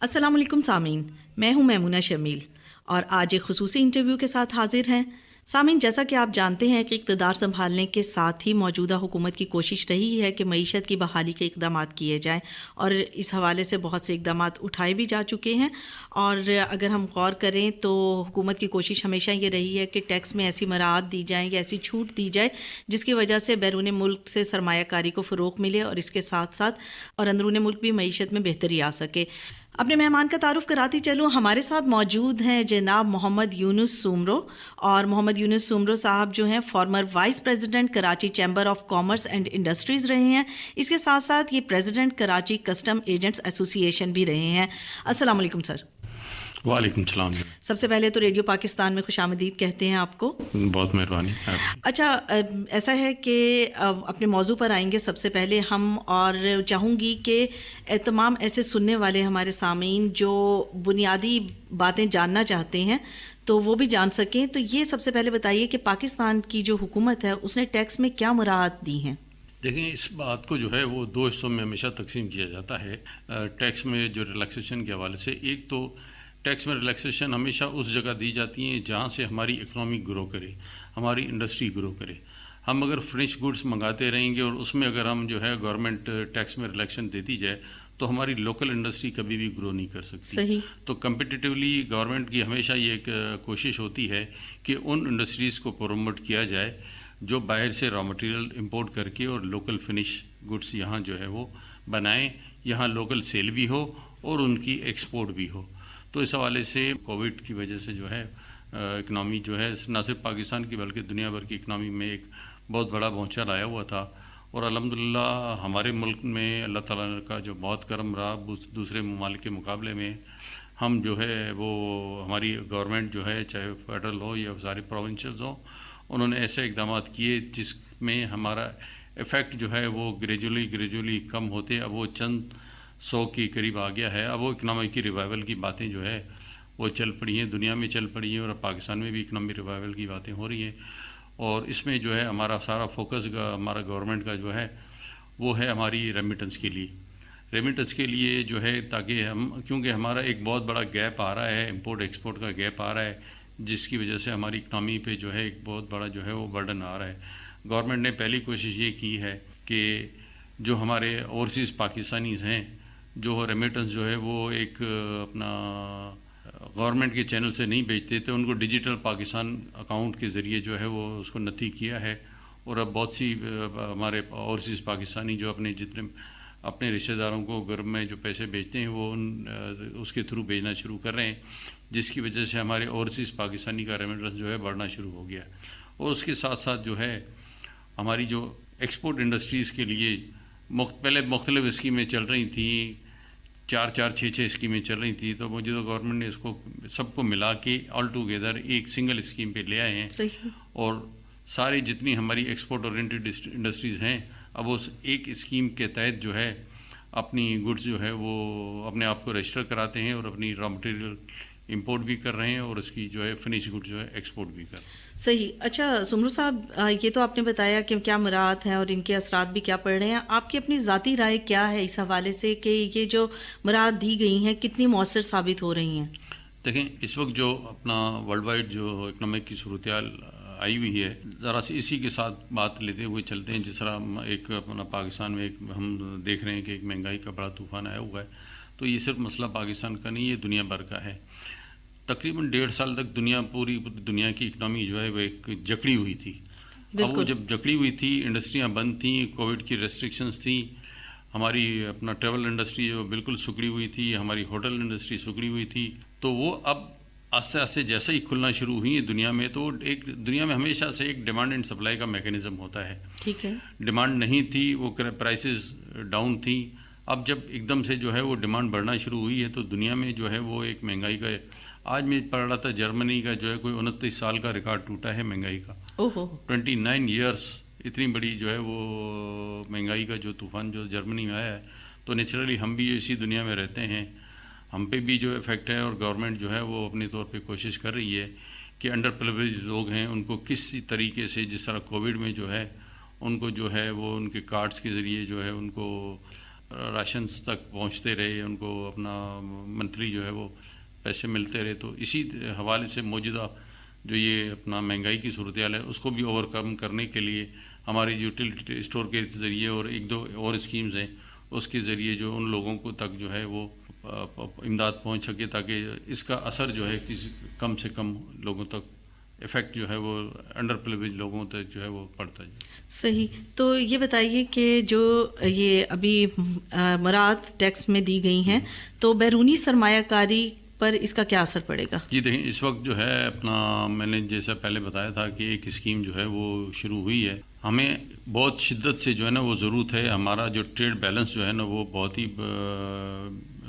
السلام علیکم سامعین، میں ہوں میمونہ شمیل اور آج ایک خصوصی انٹرویو کے ساتھ حاضر ہیں۔ سامعین، جیسا کہ آپ جانتے ہیں کہ اقتدار سنبھالنے کے ساتھ ہی موجودہ حکومت کی کوشش رہی ہے کہ معیشت کی بحالی کے اقدامات کیے جائیں، اور اس حوالے سے بہت سے اقدامات اٹھائے بھی جا چکے ہیں۔ اور اگر ہم غور کریں تو حکومت کی کوشش ہمیشہ یہ رہی ہے کہ ٹیکس میں ایسی مراعات دی جائیں یا ایسی چھوٹ دی جائے جس کی وجہ سے بیرون ملک سے سرمایہ کاری کو فروغ ملے اور اس کے ساتھ ساتھ اور اندرون ملک بھی معیشت میں بہتری آ سکے۔ اپنے مہمان کا تعارف کراتی چلوں، ہمارے ساتھ موجود ہیں جناب محمد یونس سومرو، اور محمد یونس سومرو صاحب جو ہیں former vice president Karachi chamber of commerce and industries رہے ہیں۔ اس کے ساتھ ساتھ یہ پریزیڈنٹ کراچی کسٹم ایجنٹس ایسوسی ایشن بھی رہے ہیں۔ السلام علیکم سر۔ وعلیکم السلام۔ سب سے پہلے تو ریڈیو پاکستان میں خوش آمدید کہتے ہیں آپ کو۔ بہت مہربانی۔ اچھا، ایسا ہے کہ اپنے موضوع پر آئیں گے سب سے پہلے ہم، اور چاہوں گی کہ تمام ایسے سننے والے ہمارے سامعین جو بنیادی باتیں جاننا چاہتے ہیں تو وہ بھی جان سکیں۔ تو یہ سب سے پہلے بتائیے کہ پاکستان کی جو حکومت ہے اس نے ٹیکس میں کیا مراعات دی ہیں؟ دیکھیں، اس بات کو جو ہے وہ دو حصوں میں ہمیشہ تقسیم کیا جاتا ہے ٹیکس میں جو ریلیکسیشن کے حوالے سے۔ ایک تو ٹیکس میں ریلیکسیشن ہمیشہ اس جگہ دی جاتی ہیں جہاں سے ہماری اکنامی گرو کرے، ہماری انڈسٹری گرو کرے۔ ہم اگر فنش گڈس منگاتے رہیں گے اور اس میں اگر ہم جو ہے گورنمنٹ ٹیکس میں ریلیکشن دیتی جائے تو ہماری لوکل انڈسٹری کبھی بھی گرو نہیں کر سکتی۔ صحیح۔ تو کمپٹیٹیولی گورنمنٹ کی ہمیشہ یہ ایک کوشش ہوتی ہے کہ ان انڈسٹریز کو پروموٹ کیا جائے جو باہر سے را مٹیریل امپورٹ کر کے اور لوکل فنش گڈس یہاں جو ہے وہ بنائیں، یہاں لوکل سیل بھی ہو اور ان کی ایکسپورٹ بھی ہو۔ تو اس حوالے سے کووڈ کی وجہ سے جو ہے اکنامی جو ہے نہ صرف پاکستان کی بلکہ دنیا بھر کی اکنامی میں ایک بہت بڑا بھونچال آیا ہوا تھا، اور الحمدللہ ہمارے ملک میں اللہ تعالیٰ کا جو بہت کرم رہا، دوسرے ممالک کے مقابلے میں ہم جو ہے وہ ہماری گورنمنٹ جو ہے چاہے فیڈرل ہو یا سارے پروونشلز ہوں، انہوں نے ایسے اقدامات کیے جس میں ہمارا ایفیکٹ جو ہے وہ گریجولی کم ہوتے اب وہ چند 100 کے قریب آ گیا ہے۔ اب وہ اکنامی کی ریوائول کی باتیں جو ہے وہ چل پڑی ہیں، دنیا میں چل پڑی ہیں، اور اب پاکستان میں بھی اکنامی ریوائول کی باتیں ہو رہی ہیں۔ اور اس میں جو ہے ہمارا سارا فوکس ہمارا گورنمنٹ کا جو ہے وہ ہے ہماری ریمیٹنس کے لیے جو ہے، تاکہ ہم، کیونکہ ہمارا ایک بہت بڑا گیپ آ رہا ہے، امپورٹ ایکسپورٹ کا گیپ آ رہا ہے، جس کی وجہ سے ہماری اکنامی پہ جو ہے ایک بہت بڑا جو ہے وہ برڈن آ رہا ہے۔ گورنمنٹ نے پہلی کوشش یہ کی ہے کہ جو ہمارے اوورسیز پاکستانیز ہیں جو ریمیٹنس جو ہے وہ ایک اپنا گورنمنٹ کے چینل سے نہیں بھیجتے تھے، ان کو ڈیجیٹل پاکستان اکاؤنٹ کے ذریعے جو ہے وہ اس کو نتھی کیا ہے، اور اب بہت سی ہمارے اوورسیز پاکستانی جو اپنے رشتہ داروں کو گھر میں جو پیسے بھیجتے ہیں وہ اس کے تھرو بھیجنا شروع کر رہے ہیں، جس کی وجہ سے ہمارے اوورسیز پاکستانی کا ریمیٹنس جو ہے بڑھنا شروع ہو گیا۔ اور اس کے ساتھ ساتھ جو ہے ہماری جو ایکسپورٹ انڈسٹریز کے لیے پہلے مختلف اسکیمیں چل رہی تھیں، 4-6 اسکیمیں چل رہی تھیں، تو موجودہ گورنمنٹ نے اس کو سب کو ملا کے آل ٹوگیدر ایک سنگل اسکیم پہ لے آئے ہیں۔ صحیح۔ اور ساری جتنی ہماری ایکسپورٹ اورینٹڈ انڈسٹریز ہیں اب اس ایک اسکیم کے تحت جو ہے اپنی گڈس جو ہے وہ اپنے آپ کو رجسٹر کراتے ہیں اور اپنی را مٹیریل امپورٹ بھی کر رہے ہیں اور اس کی جو ہے فنش گڈ جو ہے ایکسپورٹ بھی کر رہے ہیں۔ صحیح۔ اچھا سمرو صاحب، یہ تو آپ نے بتایا کہ کیا مراعات ہیں اور ان کے اثرات بھی کیا پڑ رہے ہیں، آپ کی اپنی ذاتی رائے کیا ہے اس حوالے سے کہ یہ جو مراعات دی گئی ہیں کتنی مؤثر ثابت ہو رہی ہیں؟ دیکھیں، اس وقت جو اپنا ورلڈ وائڈ جو اکنامک کی صورتحال آئی ہوئی ہے، ذرا سی اسی کے ساتھ بات لیتے ہوئے چلتے ہیں۔ جس طرح ایک اپنا پاکستان میں ایک ہم دیکھ رہے ہیں کہ ایک مہنگائی کا بڑا طوفان آیا ہوا ہے، تو یہ صرف مسئلہ پاکستان کا نہیں، یہ دنیا بھر کا ہے۔ تقریباً 1.5 سال تک پوری دنیا کی اکنامی جو ہے وہ ایک جکڑی ہوئی تھی۔ اب وہ جب جکڑی ہوئی تھی، انڈسٹریاں بند تھیں، کووڈ کی ریسٹرکشنز تھیں، ہماری اپنا ٹریول انڈسٹری جو بالکل سکڑی ہوئی تھی، ہماری ہوٹل انڈسٹری سکڑی ہوئی تھی، تو وہ اب آہستہ آہستہ جیسے ہی کھلنا شروع ہوئی ہے دنیا میں، تو ایک دنیا میں ہمیشہ سے ایک ڈیمانڈ اینڈ سپلائی کا میکینزم ہوتا ہے۔ ٹھیک ہے۔ ڈیمانڈ نہیں تھی، وہ پرائسز ڈاؤن تھیں، اب جب ایک دم سے جو ہے وہ ڈیمانڈ بڑھنا شروع ہوئی ہے تو دنیا میں جو ہے وہ ایک مہنگائی کا، آج میں پڑھ رہا تھا جرمنی کا جو ہے کوئی 29 سال کا ریکارڈ ٹوٹا ہے مہنگائی کا۔ 29 ایئرس، اتنی بڑی جو ہے وہ مہنگائی کا جو طوفان جو جرمنی میں آیا ہے، تو نیچرلی ہم بھی اسی دنیا میں رہتے ہیں، ہم پہ بھی جو افیکٹ ہے، اور گورنمنٹ جو ہے وہ اپنے طور پہ کوشش کر رہی ہے کہ انڈر پریویلیجڈ لوگ ہیں ان کو کسی طریقے سے، جس طرح کووڈ میں جو ہے ان کو جو ہے وہ ان کے کارڈز کے ذریعے جو ہے ان کو راشنس تک پہنچتے رہے، ان کو اپنا منتھلی جو ہے وہ پیسے ملتے رہے. تو اسی حوالے سے موجودہ جو یہ اپنا مہنگائی کی صورتحال ہے اس کو بھی اوور کم کرنے کے لیے ہماری یوٹیلیٹی اسٹور کے ذریعے اور ایک دو اور اسکیمز ہیں اس کے ذریعے جو ان لوگوں کو تک جو ہے وہ امداد پہنچ سکے، تاکہ اس کا اثر جو ہے کم سے کم لوگوں تک افیکٹ جو ہے وہ انڈر پریویلیج لوگوں تک جو ہے وہ پڑتا ہے. صحیح. تو یہ بتائیے کہ جو یہ ابھی مراعات ٹیکس میں دی گئی ہیں تو بیرونی سرمایہ کاری پر اس کا کیا اثر پڑے گا؟ جی دیکھیں، اس وقت جو ہے اپنا میں نے جیسا پہلے بتایا تھا کہ ایک اسکیم جو ہے وہ شروع ہوئی ہے. ہمیں بہت شدت سے جو ہے نا وہ ضرورت ہے. ہمارا جو ٹریڈ بیلنس جو ہے نا وہ بہت ہی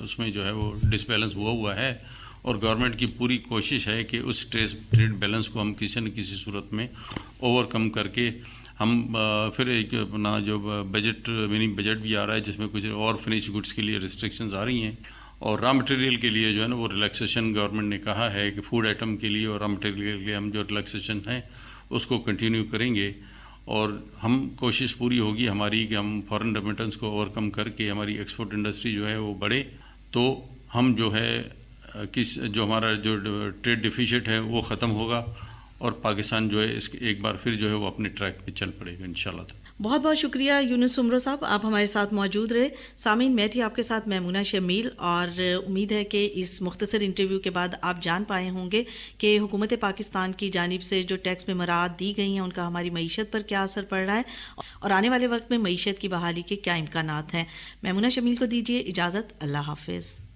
اس میں جو ہے وہ ڈس بیلنس ہوا ہے، اور گورنمنٹ کی پوری کوشش ہے کہ اس ٹریڈ بیلنس کو ہم کسی نہ کسی صورت میں اوور کم کر کے ہم پھر ایک اپنا جو بجٹ منی بجٹ بھی آ رہا ہے جس میں کچھ اور فنش گڈس کے لیے ریسٹرکشنز آ رہی ہیں، اور را مٹیریل کے لیے جو ہے نا وہ ریلیکسیشن گورنمنٹ نے کہا ہے کہ فوڈ آئٹم کے لیے اور را مٹیریل کے لیے ہم جو ریلیکسیشن ہیں اس کو کنٹینیو کریں گے. اور ہم کوشش پوری ہوگی ہماری کہ ہم فارن ریمیٹنس کو اوور کم کر کے ہماری ایکسپورٹ انڈسٹری جو ہے وہ بڑھے، تو ہم جو ہے جو ہمارا جو ٹریڈ ڈیفیسٹ ہے وہ ختم ہوگا، اور پاکستان جو ہے اس ایک بار پھر جو ہے وہ اپنے ٹریک پہ چل پڑے گا انشاءاللہ. بہت بہت شکریہ یونس عمرو صاحب، آپ ہمارے ساتھ موجود رہے. سامعین، میں تھی آپ کے ساتھ میمونہ شمیل، اور امید ہے کہ اس مختصر انٹرویو کے بعد آپ جان پائے ہوں گے کہ حکومت پاکستان کی جانب سے جو ٹیکس میں مراعات دی گئی ہیں ان کا ہماری معیشت پر کیا اثر پڑ رہا ہے، اور آنے والے وقت میں معیشت کی بحالی کے کیا امکانات ہیں. میمونہ شمیل کو دیجیے اجازت. اللہ حافظ.